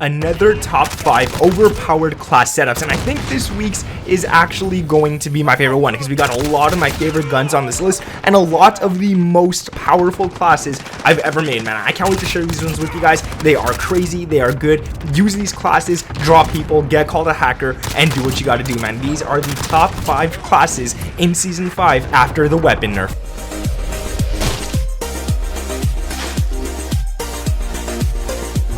another top 5 overpowered class setups, and I think this week's is actually going to be my favorite one because we got a lot of my favorite guns on this list and a lot of the most powerful classes I've ever made, man. I can't wait to share these ones with you guys. They are crazy, they are good. Use these classes, drop people, get called a hacker, and do what you gotta do, man. These are the top 5 classes in Season 5 after the weapon nerf.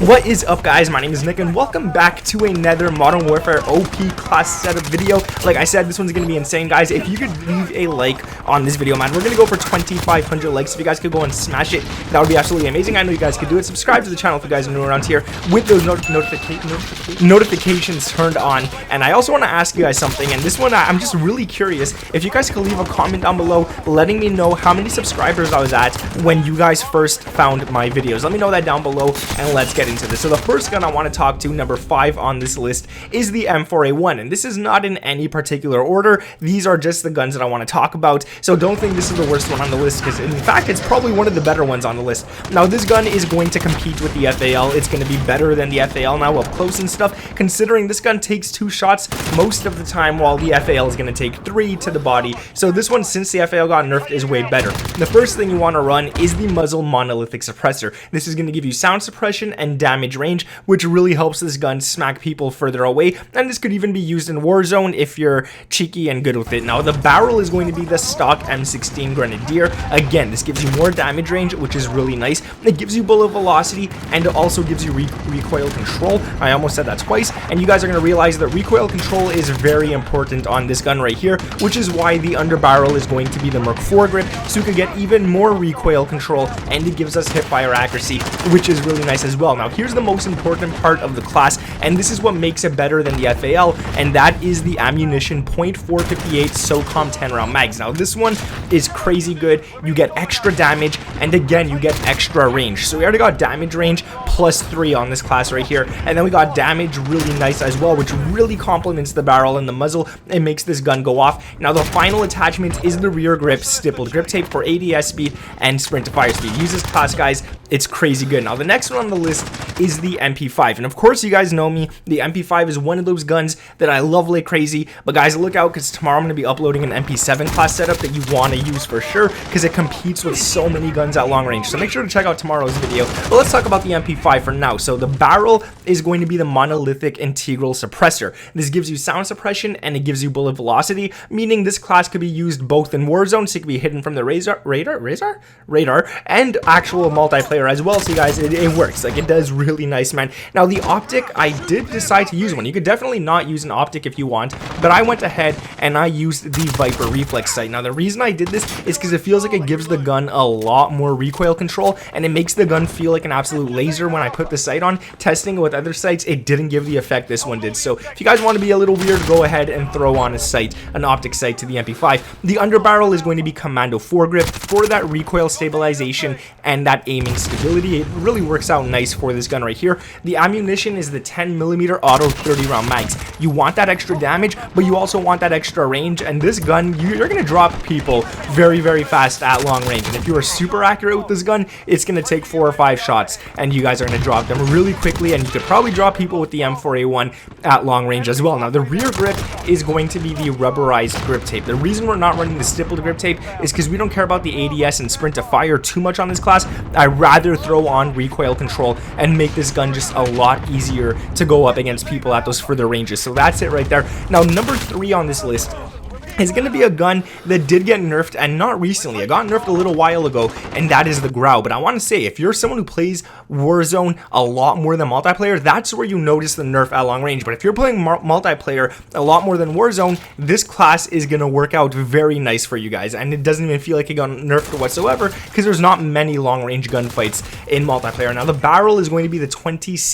What is up, guys? My name is Nick and welcome back to another Modern Warfare OP class setup video. Like I said, this one's gonna be insane, guys. If you could leave a like on this video, man, we're gonna go for 2,500 likes. If you guys could go and smash it, that would be absolutely amazing. I know you guys could do it. Subscribe to the channel if you guys are new around here with those notifications turned on. And I also want to ask you guys something, and this one I'm just really curious if you guys could leave a comment down below letting me know how many subscribers I was at when you guys first found my videos. Let me know that down below and let's get into this. So the first gun I want to talk to, number 5 on this list, is the M4A1, and this is not in any particular order. These are just the guns that I want to talk about, so don't think this is the worst one on the list, because in fact it's probably one of the better ones on the list. Now this gun is going to compete with the FAL. It's going to be better than the FAL now up close and stuff, considering this gun takes 2 shots most of the time while the FAL is going to take 3 to the body. So this one, since the FAL got nerfed, is way better. The first thing you want to run is the muzzle monolithic suppressor. This is going to give you sound suppression and damage range, which really helps this gun smack people further away, and this could even be used in Warzone if you're cheeky and good with it. Now the barrel is going to be the stock M16 Grenadier. Again, this gives you more damage range, which is really nice. It gives you bullet velocity, and it also gives you recoil control. I almost said that twice, and you guys are going to realize that recoil control is very important on this gun right here, which is why the underbarrel is going to be the Merc 4 grip, so you can get even more recoil control, and it gives us hipfire accuracy, which is really nice as well. Now here's the most important part of the class, and this is what makes it better than the FAL, and that is the ammunition .458 SOCOM 10 round mags. Now this one is crazy good. You get extra damage, and again you get extra range. So we already got damage range +3 on this class right here, and then we got damage really nice as well, which really complements the barrel and the muzzle. It makes this gun go off. Now the final attachment is the rear grip stippled grip tape for ADS speed and sprint to fire speed. Use this class, guys. It's crazy good. Now the next one on the list is the MP5, and of course you guys know me, the MP5 is one of those guns that I love like crazy, but guys, look out, because tomorrow I'm going to be uploading an MP7 class setup that you want to use for sure, because it competes with so many guns at long range. So make sure to check out tomorrow's video. But let's talk about the MP5 for now. So the barrel is going to be the monolithic integral suppressor. This gives you sound suppression and it gives you bullet velocity, meaning this class could be used both in Warzone, so it can be hidden from the radar and actual multiplayer as well. So you guys, it works. Like, it does really nice, man. Now the optic, I did decide to use one. You could definitely not use an optic if you want, but I went ahead and I used the Viper Reflex sight. Now the reason I did this is because it feels like it gives the gun a lot more recoil control, and it makes the gun feel like an absolute laser when I put the sight on. Testing it with other sights, it didn't give the effect this one did. So if you guys want to be a little weird, go ahead and throw on a sight, an optic sight to the MP5. The underbarrel is going to be Commando 4 grip for that recoil stabilization and that aiming stability. It really works out nice for this gun right here. The ammunition is the 10mm auto 30 round mags. You want that extra damage, but you also want that extra range, and this gun, you're going to drop people very, very fast at long range. And if you are super accurate with this gun, it's going to take 4 or 5 shots, and you guys are going to drop them really quickly, and you could probably drop people with the M4A1 at long range as well. Now the rear grip is going to be the rubberized grip tape. The reason we're not running the stippled grip tape is because we don't care about the ADS and sprint to fire too much on this class. I'd rather throw on recoil control and make this gun just a lot easier to go up against people at those further ranges. So that's it right there. Now number 3 on this list is going to be a gun that did get nerfed, and not recently. It got nerfed a little while ago, and that is the Grau. But I want to say, if you're someone who plays Warzone a lot more than multiplayer, that's where you notice the nerf at long range. But if you're playing multiplayer a lot more than Warzone, this class is going to work out very nice for you guys, and it doesn't even feel like it got nerfed whatsoever, because there's not many long range gunfights in multiplayer. Now the barrel is going to be the Tempest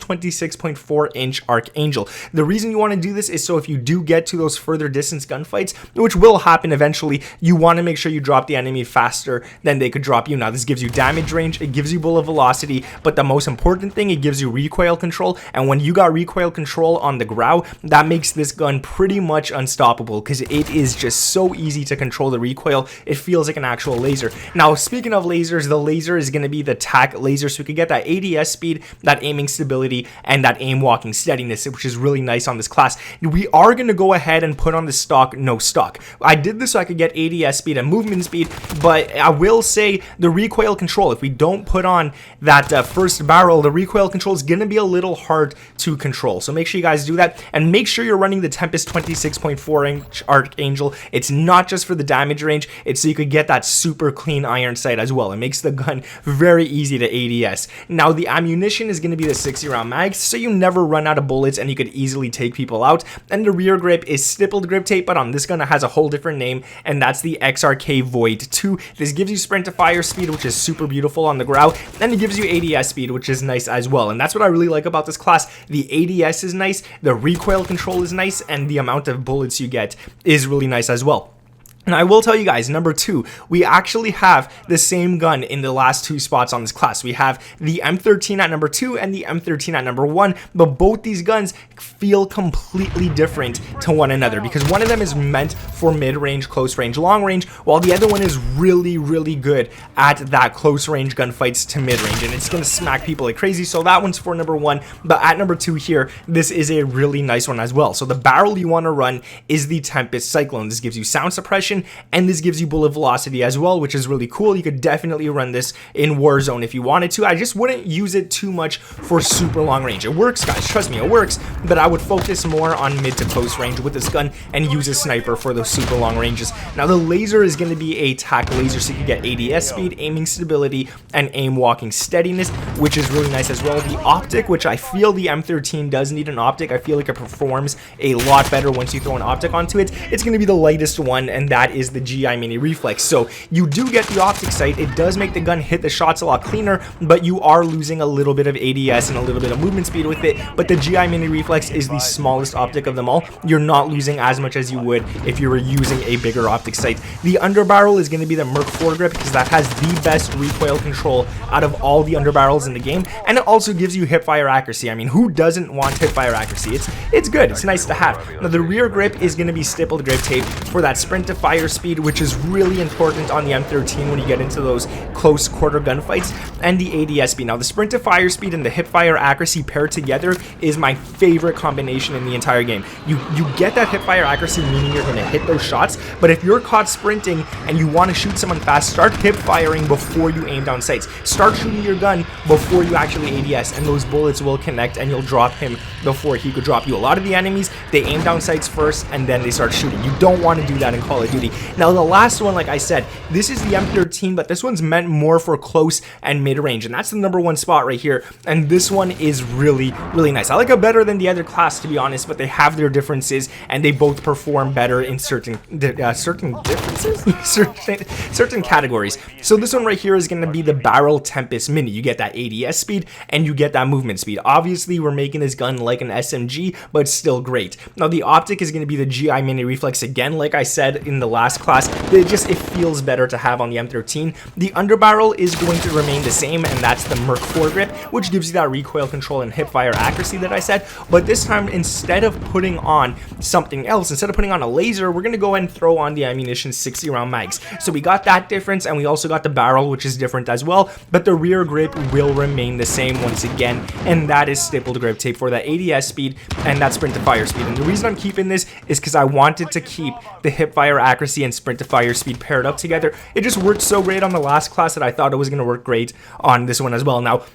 26.4 inch Archangel. The reason you want to do this is so if you do get to those further distance gunfights, which will happen eventually, you want to make sure you drop the enemy faster than they could drop you. Now this gives you damage range, it gives you bullet velocity, velocity, but the most important thing, it gives you recoil control. And when you got recoil control on the ground, that makes this gun pretty much unstoppable because it is just so easy to control the recoil. It feels like an actual laser. Now, speaking of lasers, the laser is going to be the Tac Laser, so we could get that ADS speed, that aiming stability, and that aim walking steadiness, which is really nice on this class. We are going to go ahead and put on the stock no stock. I did this so I could get ADS speed and movement speed, but I will say the recoil control, if we don't put on that first barrel, the recoil control is going to be a little hard to control. So make sure you guys do that, and make sure you're running the Tempest 26.4-inch Archangel. It's not just for the damage range, it's so you could get that super clean iron sight as well. It makes the gun very easy to ADS. Now, the ammunition is going to be the 60-round mags, so you never run out of bullets and you could easily take people out. And the rear grip is stippled grip tape, but on this gun it has a whole different name, and that's the XRK Void 2. This gives you sprint to fire speed, which is super beautiful on the ground, and it gives you ADS speed, which is nice as well. And that's what I really like about this class. The ADS is nice, the recoil control is nice, and the amount of bullets you get is really nice as well. And I will tell you guys, number 2, we actually have the same gun in the last 2 spots on this class. We have the M13 at number 2 and the M13 at number 1, but both these guns feel completely different to one another because one of them is meant for mid-range, close range, long range, while the other one is really, really good at that close range gunfights to mid-range, and it's going to smack people like crazy. So that one's for number 1, but at number 2 here, this is a really nice one as well. So the barrel you want to run is the Tempest Cyclone. This gives you sound suppression, and this gives you bullet velocity as well, which is really cool. You could definitely run this in Warzone if you wanted to. I just wouldn't use it too much for super long range. It works, guys, trust me, it works, but I would focus more on mid to close range with this gun and use a sniper for those super long ranges. Now, the laser is going to be a Tac Laser, so you can get ADS speed, aiming stability, and aim walking steadiness, which is really nice as well. The optic, which I feel the M13 does need an optic, I feel like it performs a lot better once you throw an optic onto it. It's going to be the lightest one, and that is the GI Mini Reflex. So you do get the optic sight. It does make the gun hit the shots a lot cleaner, but you are losing a little bit of ADS and a little bit of movement speed with it. But the GI Mini Reflex is the smallest optic of them all. You're not losing as much as you would if you were using a bigger optic sight. The underbarrel is going to be the Merc foregrip because that has the best recoil control out of all the underbarrels in the game, and it also gives you hipfire accuracy. I mean, who doesn't want hipfire accuracy? It's good. It's nice to have. Now, the rear grip is going to be stippled grip tape for that sprint to fire speed, which is really important on the M13 when you get into those close quarter gunfights, and the ADS speed. Now, the sprint to fire speed and the hipfire accuracy paired together is my favorite combination in the entire game. You get that hipfire accuracy, meaning you're going to hit those shots, but if you're caught sprinting and you want to shoot someone fast, start hip firing before you aim down sights. Start shooting your gun before you actually ADS, and those bullets will connect and you'll drop him before he could drop you. A lot of the enemies, they aim down sights first and then they start shooting. You don't want to do that in Call of Duty. Now, the last one, like I said, this is the M13, but this one's meant more for close and mid-range, and that's the number 1 spot right here, and this one is really, really nice. I like it better than the other class, to be honest, but they have their differences, and they both perform better in certain differences? certain categories. So this one right here is going to be the Barrel Tempest Mini. You get that ADS speed, and you get that movement speed. Obviously, we're making this gun like an SMG, but it's still great. Now, the optic is going to be the GI Mini Reflex again, like I said in the last class. It feels better to have on the M13. The underbarrel is going to remain the same, and that's the Merc foregrip, which gives you that recoil control and hipfire accuracy that I said. But this time, instead of putting on something else, instead of putting on a laser, we're going to go ahead and throw on the ammunition 60-round mags. So we got that difference, and we also got the barrel, which is different as well, but the rear grip will remain the same once again, and that is stippled grip tape for that ADS speed and that sprint to fire speed. And the reason I'm keeping this is because I wanted to keep the hipfire accuracy and sprint to fire speed paired up together. It just worked so great on the last class that I thought it was going to work great on this one as well. Now,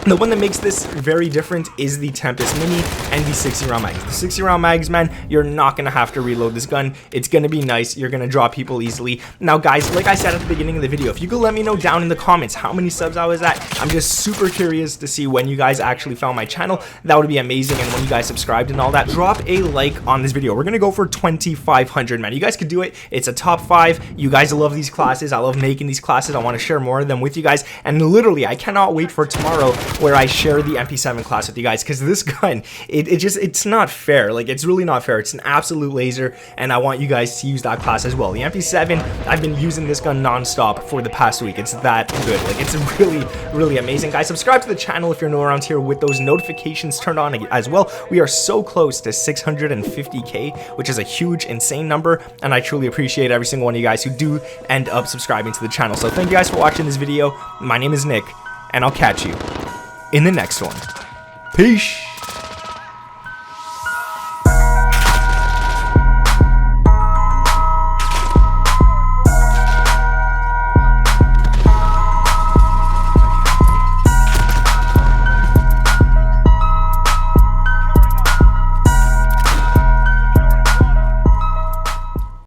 the one that makes this very different is the Tempest Mini and the 60-round mags. The 60-round mags, man, you're not going to have to reload this gun. It's going to be nice. You're going to draw people easily. Now, guys, like I said at the beginning of the video, if you could let me know down in the comments how many subs I was at, I'm just super curious to see when you guys actually found my channel. That would be amazing. And when you guys subscribed and all that, drop a like on this video. We're going to go for 2,500, man. You guys could do it. It's a top 5. You guys love these classes. I love making these classes. I want to share more of them with you guys, and literally I cannot wait for tomorrow where I share the MP7 class with you guys, because this gun, it's not fair. Like, it's really not fair. It's an absolute laser, and I want you guys to use that class as well. The MP7, I've been using this gun non-stop for the past week. It's that good. Like, it's really amazing. Guys, subscribe to the channel if you're new around here with those notifications turned on as well. We are so close to 650k, which is a huge, insane number, and I truly appreciate every single one of you guys who do end up subscribing to the channel. So thank you guys for watching this video. My name is Nick, and I'll catch you in the next one. Peace.